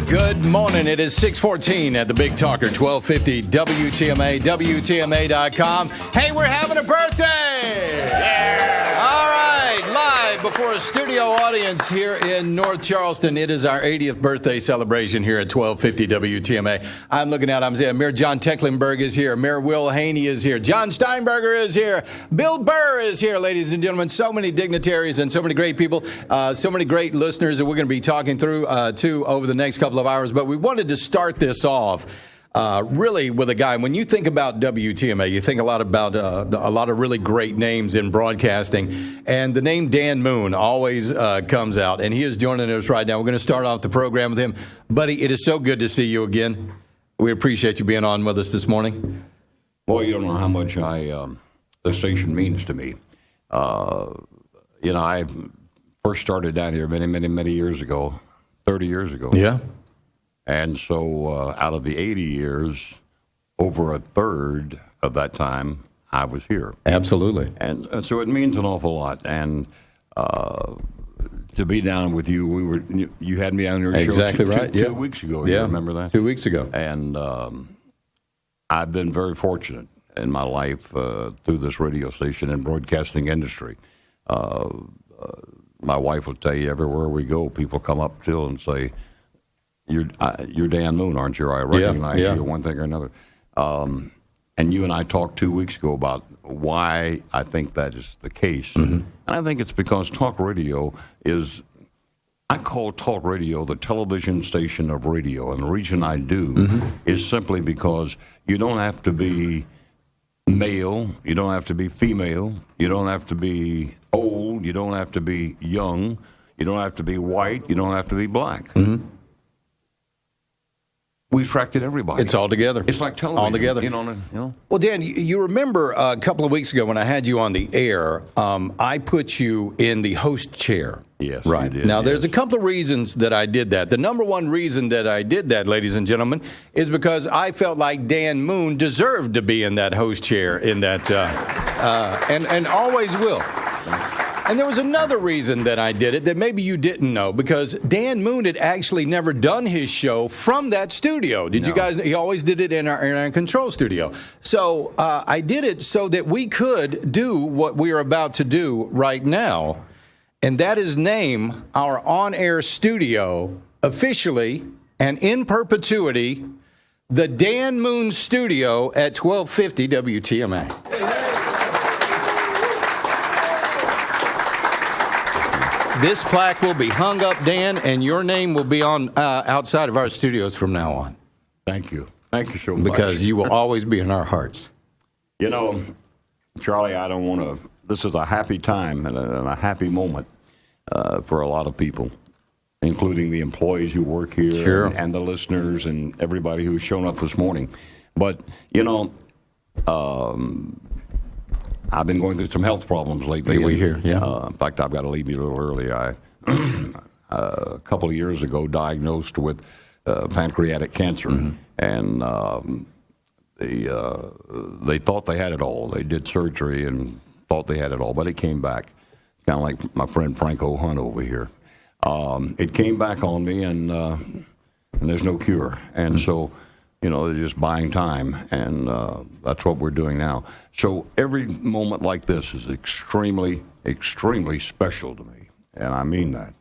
Good morning. It is 6:14 at the Big Talker, 1250 WTMA, WTMA.com. Hey, we're having a birthday! Yeah! All right, live before a studio audience here in North Charleston. It is our 80th birthday celebration here at 1250 WTMA. I'm looking out. I'm saying Mayor John Tecklenburg is here. Mayor Will Haney is here. John Steinberger is here. Bill Burr is here, ladies and gentlemen. So many dignitaries and so many great people, so many great listeners that we're going to be talking through, too, over the next couple of hours. But we wanted to start this off really with a guy. When you think about WTMA, you think a lot about a lot of really great names in broadcasting. And the name Dan Moon always comes out. And he is joining us right now. We're going to start off the program with him. Buddy, it is so good to see you again. We appreciate you being on with us this morning. Well, you don't know how much the station means to me. I first started down here many years ago, 30 years ago. Yeah. And so out of the 80 years, over a third of that time, I was here. Absolutely. And so it means an awful lot. And to be down with you, you had me on your show two weeks ago. You remember that? 2 weeks ago. And I've been very fortunate in my life through this radio station and broadcasting industry. My wife will tell you, everywhere we go, people come up to and say, You're Dan Moon, aren't you? I recognize you, one thing or another. And you and I talked 2 weeks ago about why I think that is the case. Mm-hmm. And I think it's because talk radio I call talk radio the television station of radio. And the reason I do is simply because you don't have to be male, you don't have to be female, you don't have to be old, you don't have to be young, you don't have to be white, you don't have to be black. Mm-hmm. We attracted everybody. It's all together. It's like television. All together. You know? Well, Dan, you remember a couple of weeks ago when I had you on the air, I put you in the host chair. Yes, right. You did. Now, there's a couple of reasons that I did that. The number one reason that I did that, ladies and gentlemen, is because I felt like Dan Moon deserved to be in that host chair in that, and always will. And there was another reason that I did it that maybe you didn't know, because Dan Moon had actually never done his show from that studio. Did you guys? He always did it in our control studio. So I did it so that we could do what we are about to do right now, and that is name our on-air studio officially and in perpetuity the Dan Moon Studio at 1250 WTMA. This plaque will be hung up, Dan, and your name will be on outside of our studios from now on. Thank you. Thank you so much. Because you will always be in our hearts. You know, Charlie, I don't want to... This is a happy time and a happy moment for a lot of people, including the employees who work here and the listeners and everybody who's shown up this morning. But, I've been going through some health problems lately. We hear, in fact, I've got to leave you a little early. I, a couple of years ago, diagnosed with pancreatic cancer, and they thought they had it all. They did surgery and thought they had it all, but it came back, kind of like my friend Franco Hunt over here. It came back on me, and there's no cure. And so, they're just buying time, and that's what we're doing now. So every moment like this is extremely, extremely special to me, and I mean that,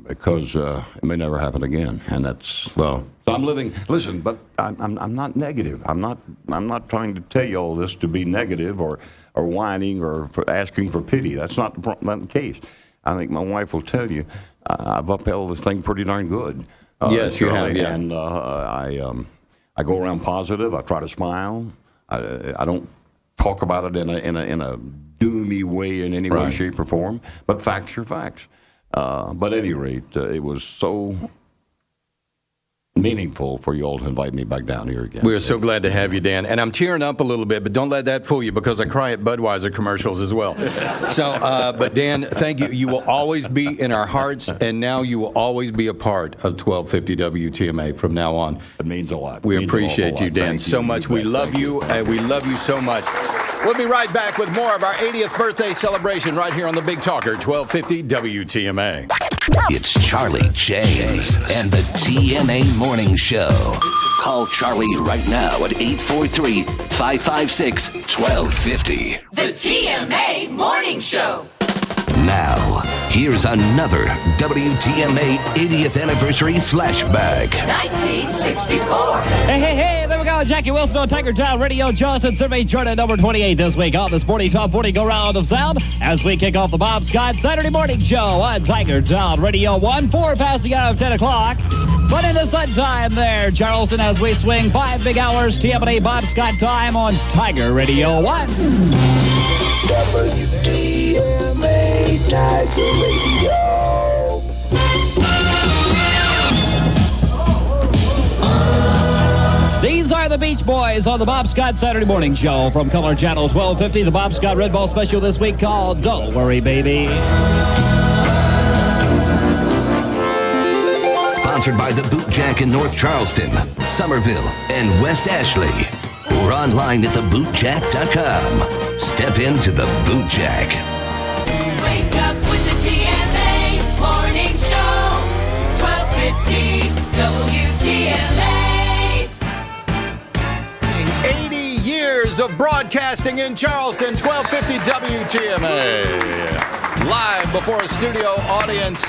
because it may never happen again. And that's so I'm living. Listen, but I'm not negative. I'm not trying to tell you all this to be negative or whining or for asking for pity. That's not the case. I think my wife will tell you I've upheld this thing pretty darn good. Yes, you have. Yeah. And I go around positive. I try to smile. I don't talk about it in a doomy way in any way, shape, or form. But facts are facts. But at any rate, it was so meaningful for you all to invite me back down here again. We're so glad to have you, Dan. And I'm tearing up a little bit, but don't let that fool you, because I cry at Budweiser commercials as well. So, but Dan, thank you. You will always be in our hearts, and now you will always be a part of 1250 WTMA from now on. It means a lot. We appreciate you, Dan, so much. We love you, and we love you so much. We'll be right back with more of our 80th birthday celebration right here on the Big Talker, 1250 WTMA. It's Charlie James and the TMA Morning Show. Call Charlie right now at 843-556-1250. The TMA Morning Show. Now, here's another WTMA 80th Anniversary Flashback. 1964. Hey, there we go. Jackie Wilson on Tiger Town Radio. Charleston Survey chart at number 28 this week on the Sporty Top 40 Go Round of Sound as we kick off the Bob Scott Saturday Morning Show on Tiger Town Radio 1-4 passing out of 10 o'clock. But in the sun time there, Charleston, as we swing 5 big hours, TMA Bob Scott time on Tiger Radio 1. WTMA Tiger Radio. These are the Beach Boys on the Bob Scott Saturday Morning Show from Color Channel 1250. The Bob Scott Red Ball special this week called Don't Worry, Baby. Sponsored by the Boot Jack in North Charleston, Somerville, and West Ashley. Or online at thebootjack.com. Step into the Boot Jack. Wake up with the TMA Morning Show. 1250 WTMA. 80 years of broadcasting in Charleston, 1250 WTMA. Live before a studio audience.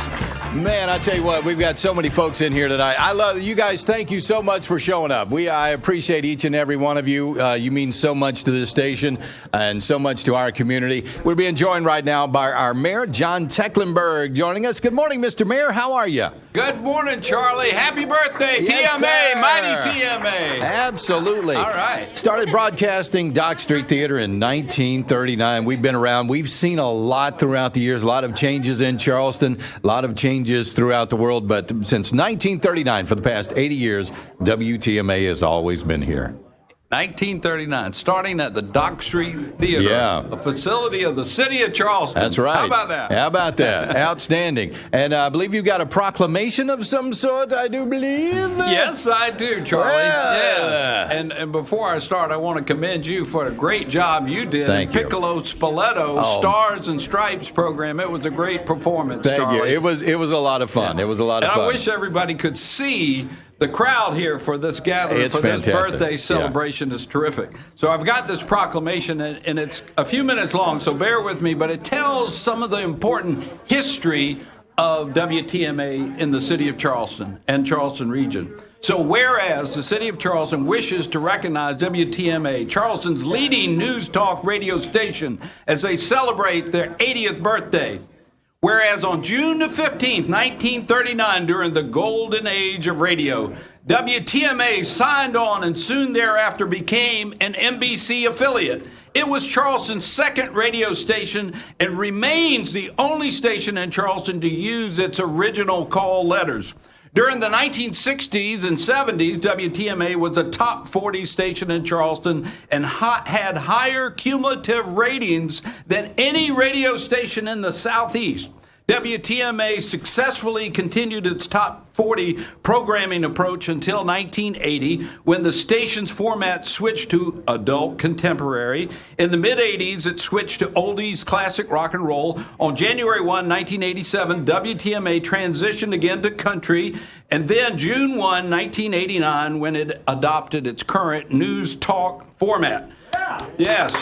Man, I tell you what, we've got so many folks in here tonight. I love you guys. Thank you so much for showing up. I appreciate each and every one of you. You mean so much to this station and so much to our community. We're being joined right now by our mayor, John Tecklenburg, joining us. Good morning, Mr. Mayor. How are you? Good morning, Charlie. Happy birthday, Yes, TMA, sir. mighty TMA. Absolutely. All right. Started broadcasting Dock Street Theater in 1939. We've been around. We've seen a lot throughout the years, a lot of changes in Charleston, a lot of changes throughout the world. But since 1939, for the past 80 years, WTMA has always been here. 1939, starting at the Dock Street Theater, Yeah. a facility of the city of Charleston. That's right. How about that? How about that? Outstanding. And I believe you've got a proclamation of some sort, I do believe. Yes, I do, Charlie. Well. Yeah. And before I start, I want to commend you for a great job you did Thank in you. Piccolo Spoleto Oh. Stars and Stripes program. It was a great performance, Thank Charlie. you. It was a lot of fun. It was a lot of And fun. I wish everybody could see the crowd here for this gathering, It's for this fantastic. birthday celebration is terrific. So I've got this proclamation, and it's a few minutes long, so bear with me, but it tells some of the important history of WTMA in the city of Charleston and Charleston region. So whereas the city of Charleston wishes to recognize WTMA, Charleston's leading news talk radio station, as they celebrate their 80th birthday. Whereas on June the 15th, 1939, during the golden age of radio, WTMA signed on and soon thereafter became an NBC affiliate. It was Charleston's second radio station and remains the only station in Charleston to use its original call letters. During the 1960s and 70s, WTMA was a top 40 station in Charleston and had higher cumulative ratings than any radio station in the Southeast. WTMA successfully continued its top 40 programming approach until 1980, when the station's format switched to adult contemporary. In the mid-80s, it switched to oldies, classic rock and roll. On January 1, 1987, WTMA transitioned again to country, and then June 1, 1989, when it adopted its current news talk format. Yes.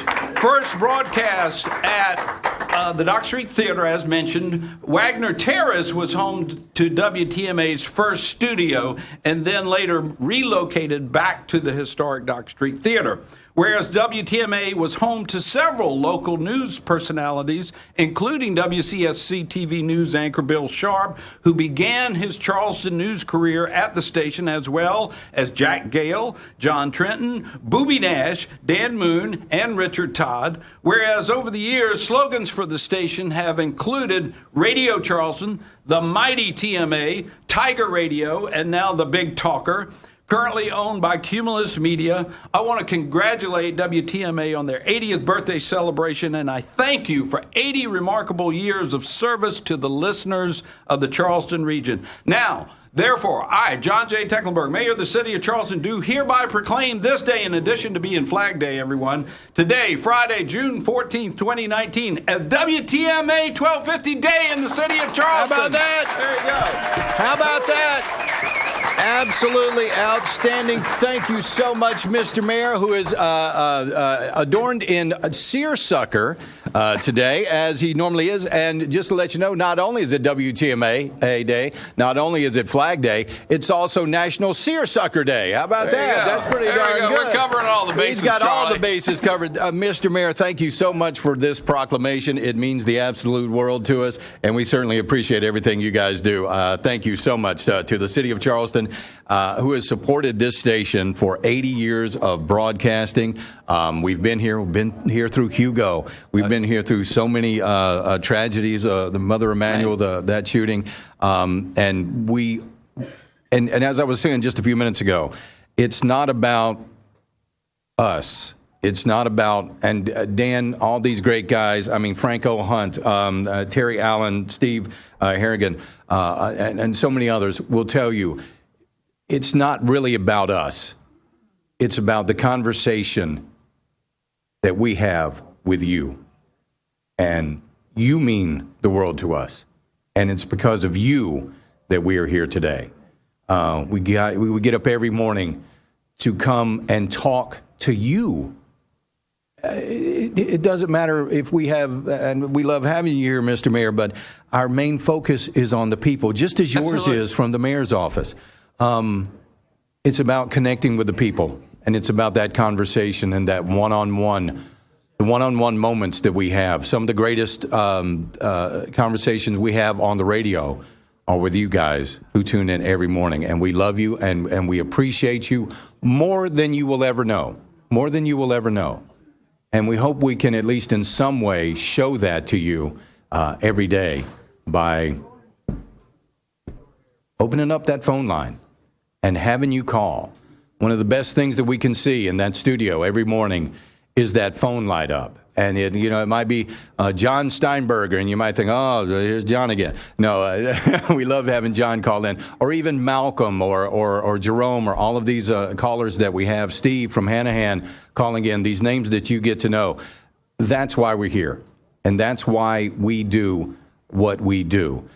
First broadcast at the Dock Street Theater, as mentioned. Wagner Terrace was home to WTMA's first studio and then later relocated back to the historic Dock Street Theater. Whereas WTMA was home to several local news personalities, including WCSC TV News anchor Bill Sharp, who began his Charleston news career at the station, as well as Jack Gale, John Trenton, Booby Nash, Dan Moon, and Richard Todd. Whereas over the years, slogans for the station have included Radio Charleston, the Mighty TMA, Tiger Radio, and now the Big Talker. Currently owned by Cumulus Media, I want to congratulate WTMA on their 80th birthday celebration, and I thank you for 80 remarkable years of service to the listeners of the Charleston region. Now, Therefore, I, John J. Tecklenburg, Mayor of the City of Charleston, do hereby proclaim this day, in addition to being Flag Day, everyone, today, Friday, June 14th, 2019, as WTMA 1250 Day in the City of Charleston. How about that? There you go. How about that? Absolutely outstanding. Thank you so much, Mr. Mayor, who is adorned in seersucker today, as he normally is. And just to let you know, not only is it WTMA Day, not only is it Flag Day, it's also National Seersucker Day. How about that? That's pretty darn good. We're covering all the bases, He's got all Charlie. the bases covered. Mr. Mayor, thank you so much for this proclamation. It means the absolute world to us, and we certainly appreciate everything you guys do. Thank you so much to the City of Charleston, who has supported this station for 80 years of broadcasting. We've been here through Hugo. We've been here through so many tragedies, the Mother Emanuel, that shooting. And as I was saying just a few minutes ago, it's not about us. It's not about, and Dan, all these great guys, I mean, Franco Hunt, Terry Allen, Steve Harrigan, and so many others will tell you, it's not really about us. It's about the conversation that we have with you. And you mean the world to us. And it's because of you that we are here today. We get up every morning to come and talk to you. It doesn't matter if we have, and we love having you here, Mr. Mayor, but our main focus is on the people, just as yours is from the mayor's office. It's about connecting with the people, and it's about that conversation and that one-on-one, the one-on-one moments that we have. Some of the greatest conversations we have on the radio are with you guys who tune in every morning, and we love you, and we appreciate you more than you will ever know, more than you will ever know. And we hope we can at least in some way show that to you every day by opening up that phone line and having you call. One of the best things that we can see in that studio every morning is that phone light up. And it might be John Steinberger, and you might think, oh, here's John again. No, we love having John call in, or even Malcolm or Jerome, or all of these callers that we have. Steve from Hanahan calling in, these names that you get to know. That's why we're here, and that's why we do what we do.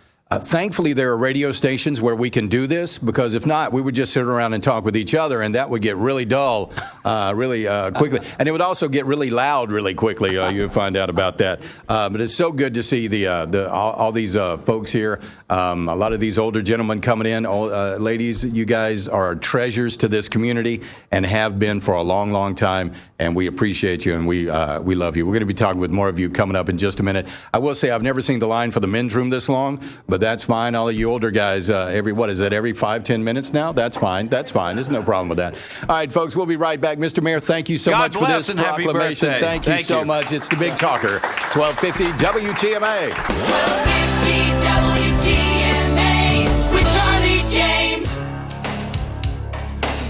Thankfully, there are radio stations where we can do this, because if not, we would just sit around and talk with each other, and that would get really dull really quickly. And it would also get really loud really quickly. You'll find out about that. But it's so good to see all these folks here. A lot of these older gentlemen coming in. Ladies, you guys are treasures to this community and have been for a long, long time. And we appreciate you, and we love you. We're going to be talking with more of you coming up in just a minute. I will say I've never seen the line for the men's room this long, but that's fine. All of you older guys, every 5-10 minutes now? That's fine. There's no problem with that. All right, folks, we'll be right back. Mr. Mayor, thank you so much for this proclamation. Thank you so much. It's the Big Talker, 1250 WTMA. 1250 WTMA with Charlie James.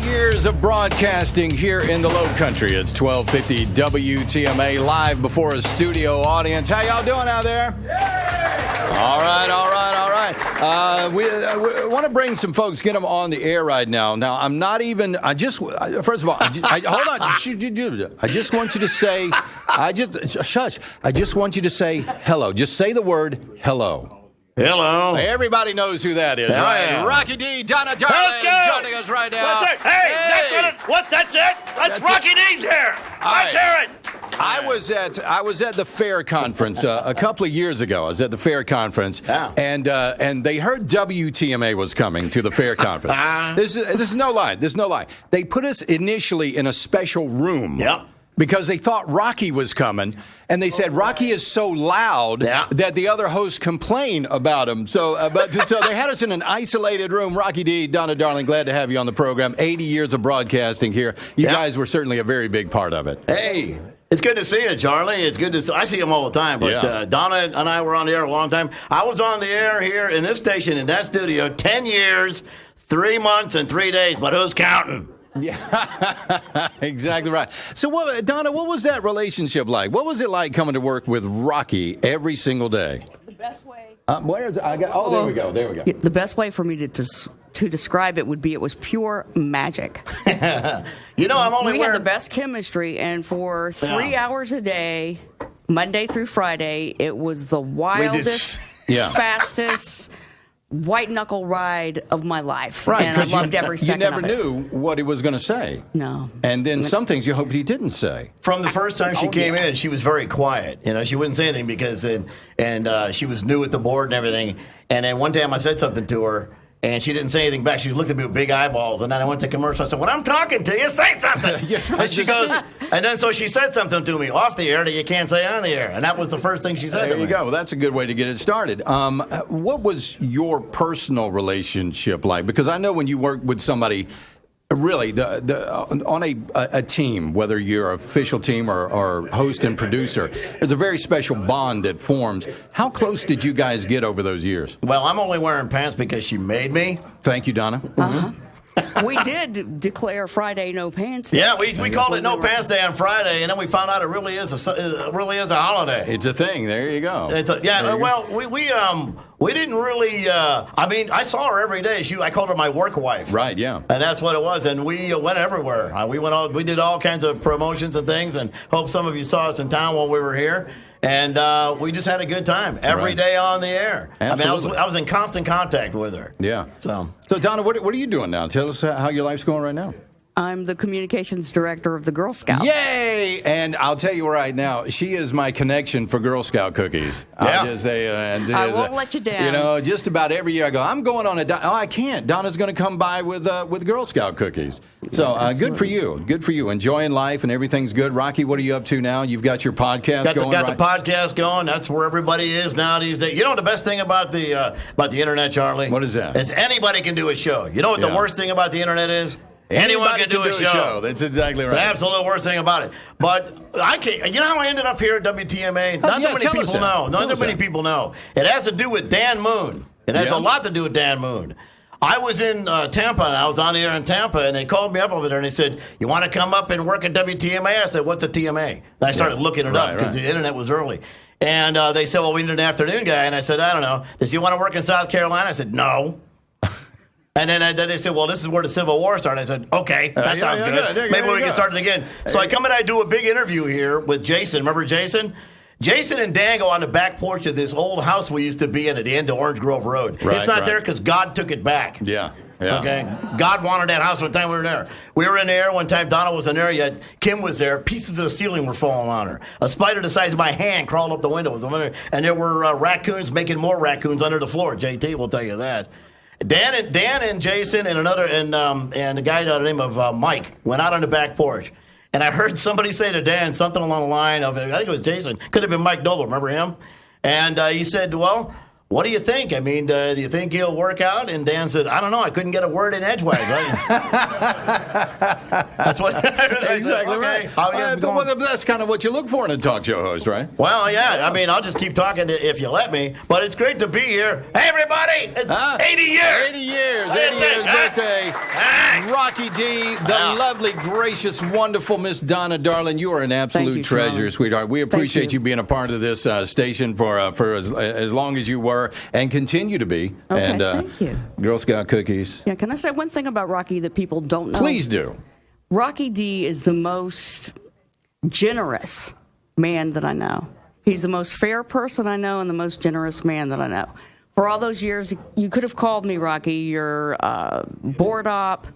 Years of broadcasting here in the Low Country. It's 1250 WTMA live before a studio audience. How y'all doing out there? All right. We want to bring some folks, get them on the air right now. Now, I'm not even, first of all, hold on. I just want you to say, I just want you to say hello. Just say the word hello. Hello. Everybody knows who that is, right? Yeah. Rocky D, Donna Darling, joining us right now. That's it. Hey, that's it. That's Rocky D's here. Let's hear it. I was at the fair conference a couple of years ago. I was at the fair conference, and they heard WTMA was coming to the fair conference. This is no lie. This is no lie. They put us initially in a special room. Yep. Because they thought Rocky was coming, and they said Rocky is so loud that the other hosts complain about him. So they had us in an isolated room. Rocky D, Donna Darling, glad to have you on the program. 80 years of broadcasting here. You guys were certainly a very big part of it. Hey, it's good to see you, Charlie. It's good to see. I see him all the time, but Donna and I were on the air a long time. I was on the air here in this station, in that studio, 10 years, 3 months, and 3 days, but who's counting? Yeah, exactly right. So, Donna, what was that relationship like? What was it like coming to work with Rocky every single day? The best way. Where is it? There we go. The best way for me to to describe it would be it was pure magic. You know, I'm only we wearing... had the best chemistry, and for 3 hours a day, Monday through Friday, it was the wildest, fastest, white-knuckle ride of my life. Right, and I loved every second you never of it. knew what he was going to say. No. And then some things you hoped he didn't say. From the first time she came in, she was very quiet. You know, she wouldn't say anything because she was new at the board and everything. And then one time I said something to her, and she didn't say anything back. She looked at me with big eyeballs, and then I went to commercial. I said, "When I'm talking to you, say something." And she goes, and then so she said something to me off the air that you can't say on the air, and that was the first thing she said to me. There you go. Well, that's a good way to get it started. What was your personal relationship like? Because I know when you work with somebody, really, on a team, whether you're an official team or host and producer, there's a very special bond that forms. How close did you guys get over those years? Well, I'm only wearing pants because she made me. Thank you, Donna. We did declare Friday no pants day. Yeah, we called it No Pants Day on Friday, and then we found out it really is a holiday. It's a thing. There you go. We didn't really. I mean, I saw her every day. I called her my work wife. Right. Yeah. And that's what it was. And we went everywhere. We did all kinds of promotions and things. And hope some of you saw us in town while we were here. And we just had a good time every day on the air. Absolutely. I mean, I was in constant contact with her. Yeah. So Donna, what are you doing now? Tell us how your life's going right now. I'm the communications director of the Girl Scouts. Yay! And I'll tell you right now, she is my connection for Girl Scout cookies. Yeah. I won't let you down. You know, just about every year I go, I'm going on I can't. Donna's going to come by with Girl Scout cookies. So good for you. Good for you. Enjoying life and everything's good. Rocky, what are you up to now? You've got your podcast going, Got the podcast going. That's where everybody is now these days. You know the best thing about the internet, Charlie? What is that? Is anybody can do a show. You know what the worst thing about the internet is? Anyone can do a show. That's exactly right. The absolute worst thing about it. But I can't. You know how I ended up here at WTMA? Not that many people know. It has to do with Dan Moon. It has a lot to do with Dan Moon. I was in Tampa, and I was on the air in Tampa, and they called me up over there, and they said, "You want to come up and work at WTMA?" I said, "What's a TMA?" And I started looking it up because the internet was early. And they said, "Well, we need an afternoon guy." And I said, "I don't know. Does he want to work in South Carolina?" I said, "No." And then they said, "Well, this is where the Civil War started." I said, "Okay, that sounds good. Maybe we can start it again." So I come and I do a big interview here with Jason. Remember Jason? Jason and Dan go on the back porch of this old house we used to be in at the end of Orange Grove Road. It's not there because God took it back. Yeah. Okay? God wanted that house one time we were there. We were in there one time. Donna wasn't there yet. Kim was there. Pieces of the ceiling were falling on her. A spider the size of my hand crawled up the windows. And there were raccoons making more raccoons under the floor. JT will tell you that. Dan and Jason and a guy by the name of Mike went out on the back porch, and I heard somebody say to Dan something along the line of, I think it was Jason, could have been Mike Noble, remember him? And he said, "Well, what do you think? I mean, do you think he'll work out?" And Dan said, "I don't know. I couldn't get a word in edgewise." That's what exactly right. Well, that's kind of what you look for in a talk show host, right? Well, yeah. I mean, I'll just keep talking if you let me. But it's great to be here. Hey, everybody! It's 80 years. 80 years. 80 years birthday. Rocky D, the lovely, gracious, wonderful Miss Donna Darling. You are an absolute treasure, sweetheart. We appreciate you being a part of this station for as long as you were. And continue to be. Okay, and, thank you. Girl Scout cookies. Yeah, can I say one thing about Rocky that people don't know? Please do. Rocky D is the most generous man that I know. He's the most fair person I know and the most generous man that I know. For all those years, you could have called me Rocky, your board op,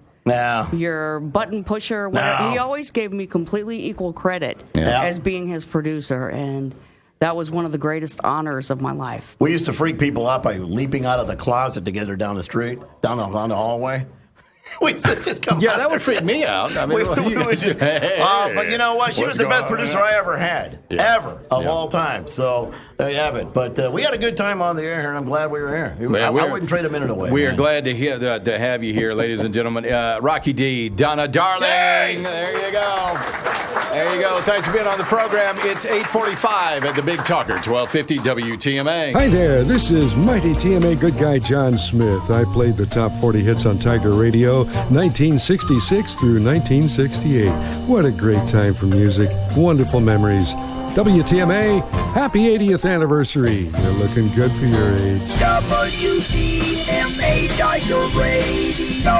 your button pusher, whatever. No. He always gave me completely equal credit as being his producer, and that was one of the greatest honors of my life. We used to freak people out by leaping out of the closet together down the street, down the hallway. We used to just come out that would freak me out. I mean, but you know what? She was the best producer I ever had, of all time. So there you have it. But we had a good time on the air here, and I'm glad we were here. I wouldn't trade a minute away. We are glad to have you here, ladies and gentlemen. Rocky D, Donna Darling. Yay! There you go. There you go. Thanks for being on the program. It's 8:45 at the Big Talker, 1250 WTMA. Hi there. This is Mighty TMA good guy John Smith. I played the top 40 hits on Tiger Radio, 1966 through 1968. What a great time for music. Wonderful memories. WTMA, happy 80th anniversary. You're looking good for your age. WTMA Tiger Radio.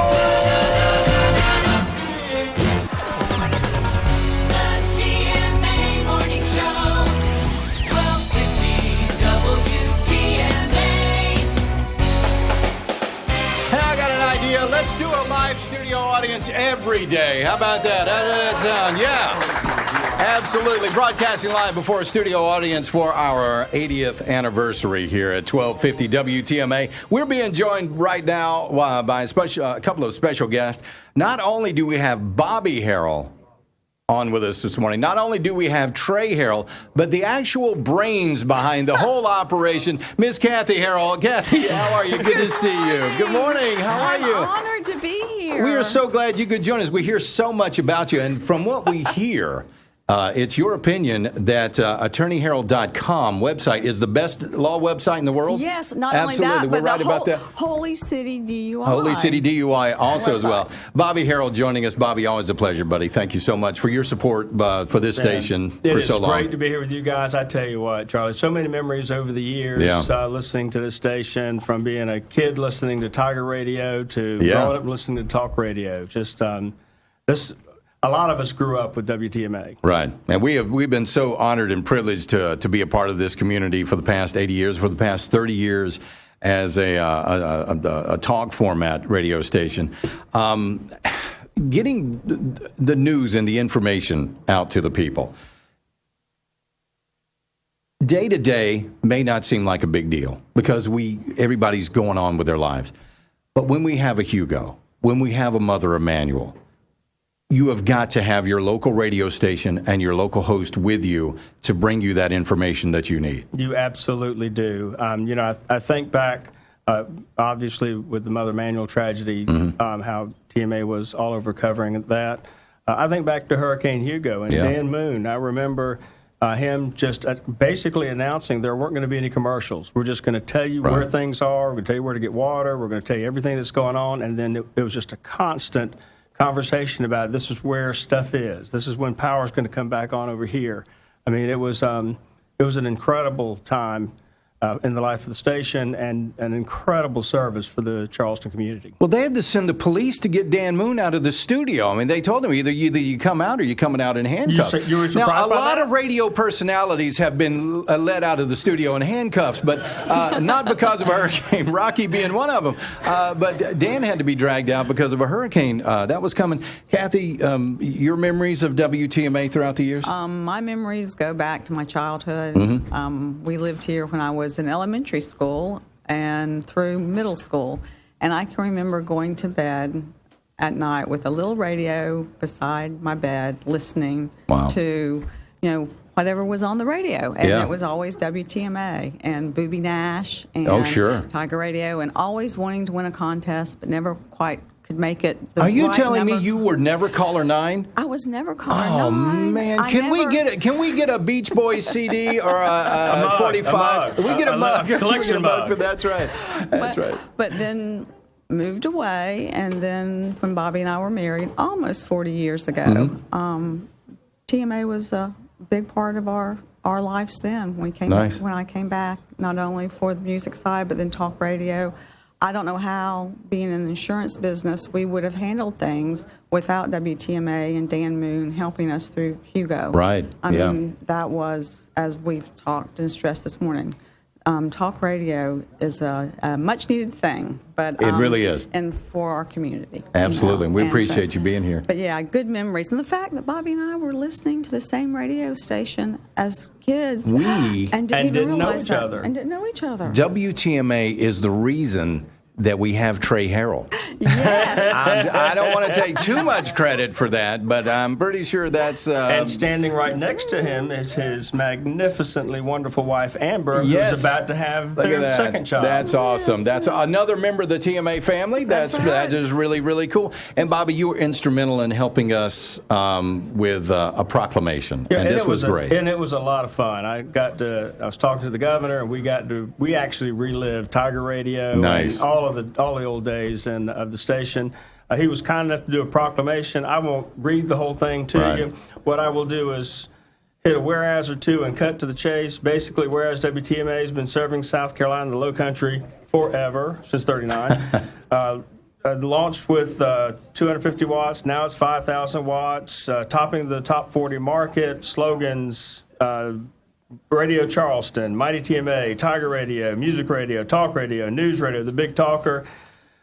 The TMA Morning Show. 1250 WTMA. Hey, I got an idea. Let's do a live studio audience every day. How about that? How does that sound? Yeah. Absolutely. Broadcasting live before a studio audience for our 80th anniversary here at 1250 WTMA. We're being joined right now by a couple of special guests. Not only do we have Bobby Harrell on with us this morning, not only do we have Trey Harrell, but the actual brains behind the whole operation, Miss Kathy Harrell. Kathy, how are you? Good to see you. Good morning. How are you? I'm honored to be here. We are so glad you could join us. We hear so much about you, and from what we hear, it's your opinion that attorneyherald.com website is the best law website in the world? Yes, not Absolutely. only that, We're but right the about that. Holy City DUI. Holy City DUI also as well. Website. Bobby Harrell joining us. Bobby, always a pleasure, buddy. Thank you so much for your support for this station for so long. It is great to be here with you guys. I tell you what, Charlie, so many memories over the years listening to this station, from being a kid listening to Tiger Radio to growing up listening to talk radio. Just a lot of us grew up with WTMA. Right. And we've been so honored and privileged to be a part of this community for the past 80 years, for the past 30 years as a talk format radio station. Getting the news and the information out to the people. Day to day may not seem like a big deal because everybody's going on with their lives. But when we have a Hugo, when we have a Mother Emanuel, you have got to have your local radio station and your local host with you to bring you that information that you need. You absolutely do. I think back, obviously, with the Mother Emanuel tragedy, how TMA was all over covering that. I think back to Hurricane Hugo and Dan Moon. I remember him just basically announcing there weren't going to be any commercials. We're just going to tell you where things are. We're going to tell you where to get water. We're going to tell you everything that's going on. And then it was just a constant conversation about this is where stuff is. This is when power is going to come back on over here. I mean, it was an incredible time in the life of the station and an incredible service for the Charleston community. Well, they had to send the police to get Dan Moon out of the studio. I mean, they told him either you come out or you're coming out in handcuffs. You were surprised now, a by lot that? of radio personalities have been let out of the studio in handcuffs, but not because of a hurricane, Rocky being one of them. But Dan had to be dragged out because of a hurricane that was coming. Kathy, your memories of WTMA throughout the years? My memories go back to my childhood. We lived here when I was in elementary school and through middle school. And I can remember going to bed at night with a little radio beside my bed, listening to, whatever was on the radio. And it was always WTMA and Booby Nash and Tiger Radio, and always wanting to win a contest, but never quite could make it. Are you telling me you were never caller 9? I was never caller 9. Oh man, can we get a Beach Boys CD or a 45? We get a mug, collection mug. That's right. That's right. But then moved away, and then when Bobby and I were married, almost 40 years ago, TMA was a big part of our lives. Then when I came back, not only for the music side, but then talk radio. I don't know how, being in the insurance business, we would have handled things without WTMA and Dan Moon helping us through Hugo. Right. I mean, that was, as we've talked and stressed this morning, talk radio is a much-needed thing. But it really is. And for our community. Absolutely. And we appreciate you being here. But, yeah, good memories. And the fact that Bobby and I were listening to the same radio station as kids. And didn't know each other. And didn't know each other. WTMA is the reason that we have Trey Harrell. Yes. I don't want to take too much credit for that, but I'm pretty sure that's... and standing right next to him is his magnificently wonderful wife, Amber, who's about to have their second child. That's awesome. That's another member of the TMA family. That is really, really cool. And, Bobby, you were instrumental in helping us with a proclamation, and this was great. And it was a lot of fun. I was talking to the governor, and we actually relived Tiger Radio. Nice. And all the old days of the station. He was kind enough to do a proclamation. I won't read the whole thing to you. What I will do is hit a whereas or two and cut to the chase. Basically, whereas WTMA has been serving South Carolina, the Low Country, forever, since '39. Launched with 250 watts. Now it's 5,000 watts, topping the top 40 market. Slogans, Radio Charleston, Mighty TMA, Tiger Radio, Music Radio, Talk Radio, News Radio, The Big Talker.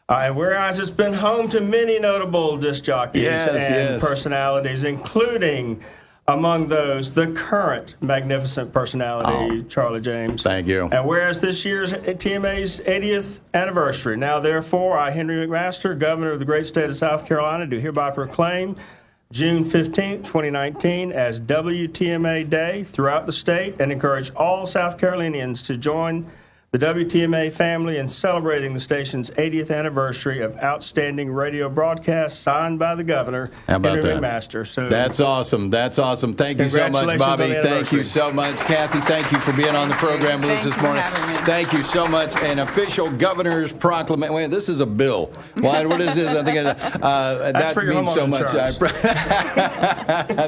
And whereas it's been home to many notable disc jockeys and personalities, including among those the current magnificent personality, Charlie James. Thank you. And whereas this year's TMA's 80th anniversary, now therefore I, Henry McMaster, Governor of the great state of South Carolina, do hereby proclaim June 15, 2019 as WTMA Day throughout the state and encourage all South Carolinians to join the WTMA family in celebrating the station's 80th anniversary of outstanding radio broadcasts signed by the governor, Henry McMaster. So that's awesome. That's awesome. Thank you so much, Bobby. Thank you so much, Kathy. Thank you for being on the program with us this morning. Thank you so much. An official governor's proclamation. Wait, this is a bill. What is this? I think that means so much.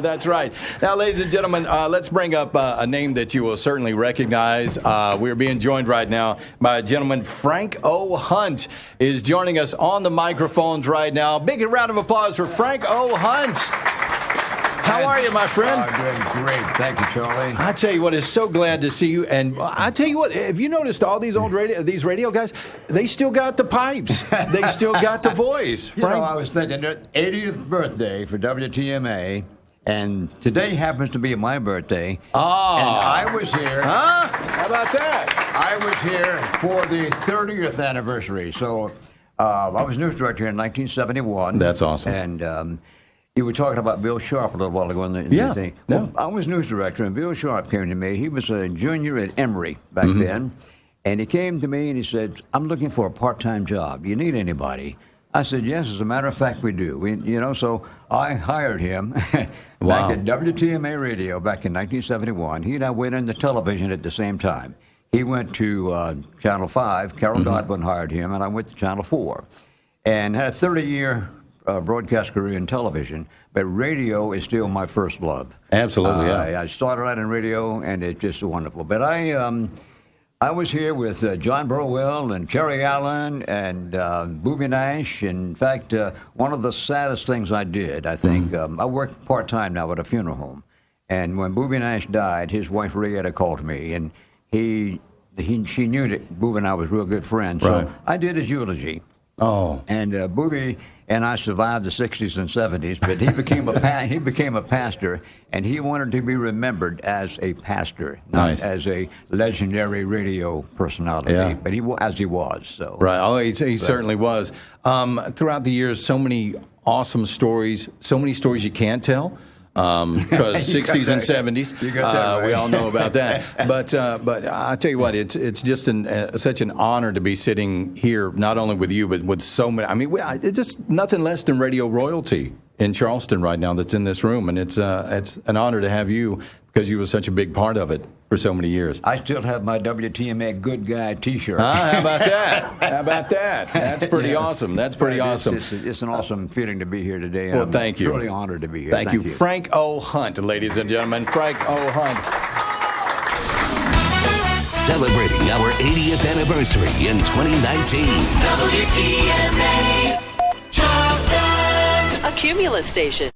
That's right. Now, ladies and gentlemen, let's bring up a name that you will certainly recognize. We're being joined right now by a gentleman. Frank O. Hunt is joining us on the microphones right now. Big round of applause for Frank O. Hunt. How are you, my friend? Doing great. Thank you, Charlie. I tell you what, it's so glad to see you. And I tell you what, have you noticed all these old radio guys? They still got the pipes. They still got the voice. You know, I was thinking, 80th birthday for WTMA. And today happens to be my birthday. Oh. And I was here. Huh? How about that? I was here for the 30th anniversary. So I was news director in 1971. That's awesome. And you were talking about Bill Sharp a little while ago in the thing. Well, I was news director, and Bill Sharp came to me. He was a junior at Emory back then. And he came to me and he said, I'm looking for a part-time job. Do you need anybody? I said, yes, as a matter of fact, we do. So I hired him back at WTMA Radio back in 1971. He and I went into television at the same time. He went to Channel 5. Carol Godwin hired him, and I went to Channel 4. And had a 30-year broadcast career in television, but radio is still my first love. Absolutely, I started out in radio, and it's just wonderful. But I was here with John Burwell and Terry Allen and Boobie Nash. In fact, one of the saddest things I did, I think, I work part-time now at a funeral home. And when Boobie Nash died, his wife Rietta called me, and she knew that Boobie and I was real good friends. So I did his eulogy. Oh. And Boobie and I survived the 60s and 70s, but he became a pastor, and he wanted to be remembered as a pastor, not as a legendary radio personality, but he was. So right, he certainly was. Throughout the years, so many awesome stories, so many stories you can't tell. Because 60s and 70s, we all know about that. But I tell you what, it's just such an honor to be sitting here, not only with you, but with so many. I mean, it's just nothing less than radio royalty in Charleston right now that's in this room, and it's an honor to have you because you were such a big part of it for so many years. I still have my WTMA Good Guy T-shirt. How about that? How about that? That's pretty awesome. That's pretty awesome. It's an awesome feeling to be here today. Well, thank you. I'm truly honored to be here. Thank you. Frank O. Hunt, ladies and gentlemen. Frank O. Hunt. Celebrating our 80th anniversary in 2019. WTMA Charleston. A Cumulus station.